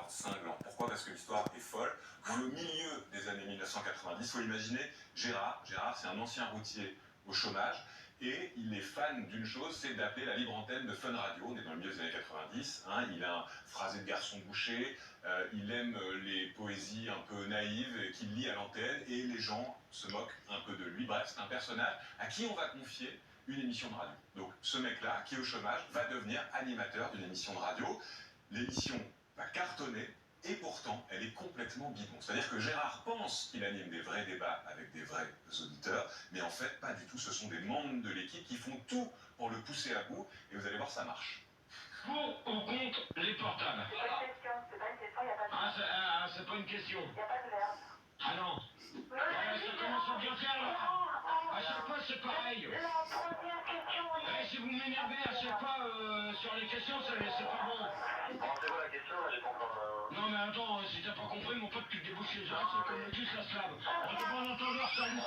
cinglant. Pourquoi? Parce que l'histoire est folle. Dans le milieu des années 1990, il faut imaginer Gérard, c'est un ancien routier au chômage, et il est fan d'une chose, c'est d'appeler la libre antenne de Fun Radio. On est dans le milieu des années 90, il a un phrasé de garçon boucher, il aime les poésies un peu naïves qu'il lit à l'antenne, et les gens se moquent un peu de lui. Bref, c'est un personnage à qui on va confier une émission de radio. Donc ce mec-là, qui est au chômage, va devenir animateur d'une émission de radio. L'émission va cartonner, et pourtant, elle est complètement bidon. C'est-à-dire que Gérard pense qu'il anime des vrais débats avec des vrais auditeurs, mais en fait, pas du tout. Ce sont des membres de l'équipe qui font tout pour le pousser à bout, et vous allez voir, ça marche. Pour ou contre les portables? C'est pas une question, c'est pas une question, il n'y a pas de... C'est pas une question. Il n'y a pas de verbe. Ah non. Ça commence à bien faire là. À chaque fois c'est pareil. La première question, Si vous m'énervez à chaque fois sur les questions, c'est pas bon. c'est quoi la question là, j'ai pas compris. Non mais attends, si t'as pas compris, mon pote, tu te débouches les oreilles, c'est comme le cul, ça se lave. On te prend dans ton verre, ça vous.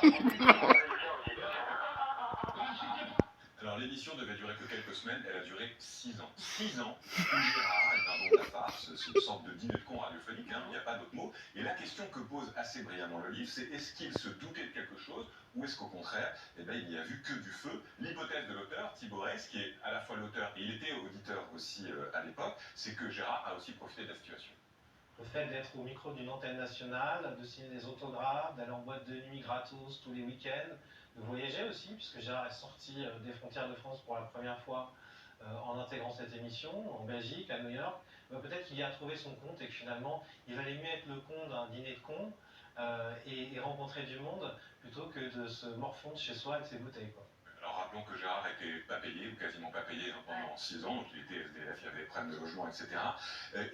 Alors l'émission devait durer que quelques semaines, elle a duré 6 ans. 6 ans où Gérard est un bon de la farce, c'est une sorte de dîner de con radiophonique, il n'y a pas d'autre mot. Et la question que pose assez brillamment le livre, c'est est-ce qu'il se doutait de quelque chose, ou est-ce qu'au contraire, il n'y a vu que du feu? L'hypothèse de l'auteur, Thibaut Reiss, qui est à la fois l'auteur et il était auditeur aussi à l'époque, c'est que Gérard a aussi profité de la situation. Le fait d'être au micro d'une antenne nationale, de signer des autographes, d'aller en boîte de nuit gratos tous les week-ends, de voyager aussi, puisque Gérard est sorti des frontières de France pour la première fois en intégrant cette émission, en Belgique, à New York, peut-être qu'il y a trouvé son compte et que finalement, il valait mieux être le con d'un dîner de cons et rencontrer du monde plutôt que de se morfondre chez soi avec ses bouteilles, quoi. Alors rappelons que Gérard n'était pas payé, ou quasiment pas payé pendant 6 ans, donc il était SDF, il y avait des problèmes de logement, etc.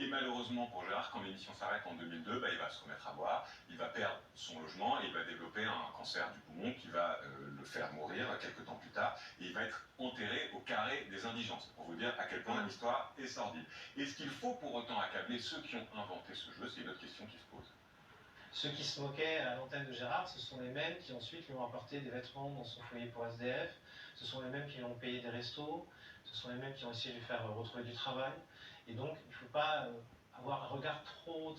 Et malheureusement pour Gérard, quand l'émission s'arrête en 2002, il va se remettre à boire, il va perdre son logement et il va développer un cancer du poumon qui va le faire mourir quelques temps plus tard, et il va être enterré au carré des indigents, pour vous dire à quel point l'histoire est sordide. Est-ce qu'il faut pour autant accabler ceux qui ont inventé ce jeu? C'est une autre question qui se pose. Ceux qui se moquaient à l'antenne de Gérard, ce sont les mêmes qui ensuite lui ont apporté des vêtements dans son foyer pour SDF, ce sont les mêmes qui lui ont payé des restos, ce sont les mêmes qui ont essayé de lui faire retrouver du travail. Et donc, il ne faut pas avoir un regard trop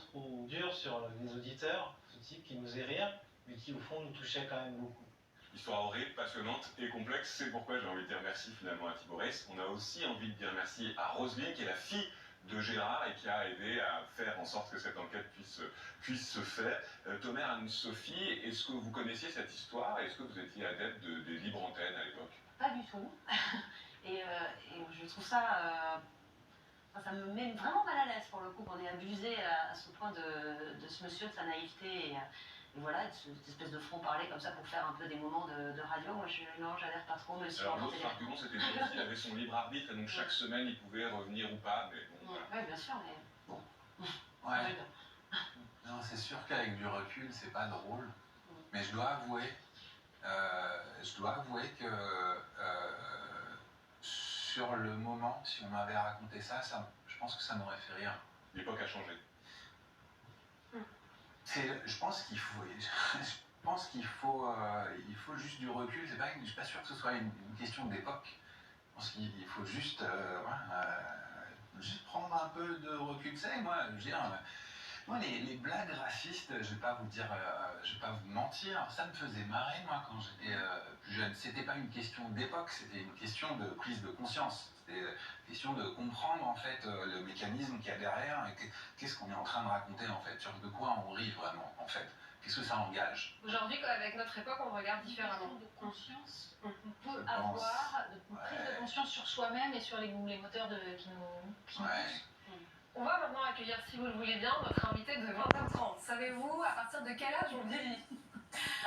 dur sur les auditeurs, ce type qui nous faisait rire, mais qui au fond nous touchait quand même beaucoup. Histoire horrible, passionnante et complexe, c'est pourquoi j'ai envie de dire merci finalement à Thibaut Reiss. On a aussi envie de dire merci à Roselyne, qui est la fille de Gérard et qui a aidé à faire en sorte que cette enquête puisse se faire. Thomas, Anne-Sophie, est-ce que vous connaissiez cette histoire? Est-ce que vous étiez adepte des libres antennes à l'époque? Pas du tout. Et je trouve ça... ça me met vraiment mal à l'aise pour le coup qu'on ait abusé à ce point de ce monsieur, de sa naïveté et voilà, de cette espèce de franc-parler comme ça pour faire un peu des moments de radio. Moi, j'adhère pas trop, mais si alors l'autre argument, c'était qu'il avait son libre arbitre et donc chaque semaine, il pouvait revenir ou pas, mais bon, voilà. Oui, bien sûr, mais bon. Ouais. Non, c'est sûr qu'avec du recul, c'est pas drôle, mais je dois avouer que sur le moment, si on m'avait raconté ça, je pense que ça m'aurait fait rire. L'époque a changé. Je pense qu'il faut juste du recul. Je suis pas sûr que ce soit une question d'époque. Je pense qu'il faut juste prendre un peu de recul. Vous savez, moi, je veux dire, les blagues racistes, je vais pas vous mentir, ça me faisait marrer moi quand j'étais plus jeune. C'était pas une question d'époque, c'était une question de prise de conscience. C'était une question de comprendre en fait le mécanisme qu'il y a derrière et qu'est-ce qu'on est en train de raconter en fait, sur de quoi on rit vraiment en fait. Qu'est-ce que ça engage? Aujourd'hui, avec notre époque, on regarde différemment. De conscience, on peut avoir une prise de conscience sur soi-même et sur les moteurs qui nous poussent. On va maintenant accueillir, si vous le voulez bien, notre invité de 20h30. Savez-vous à partir de quel âge on vieillit?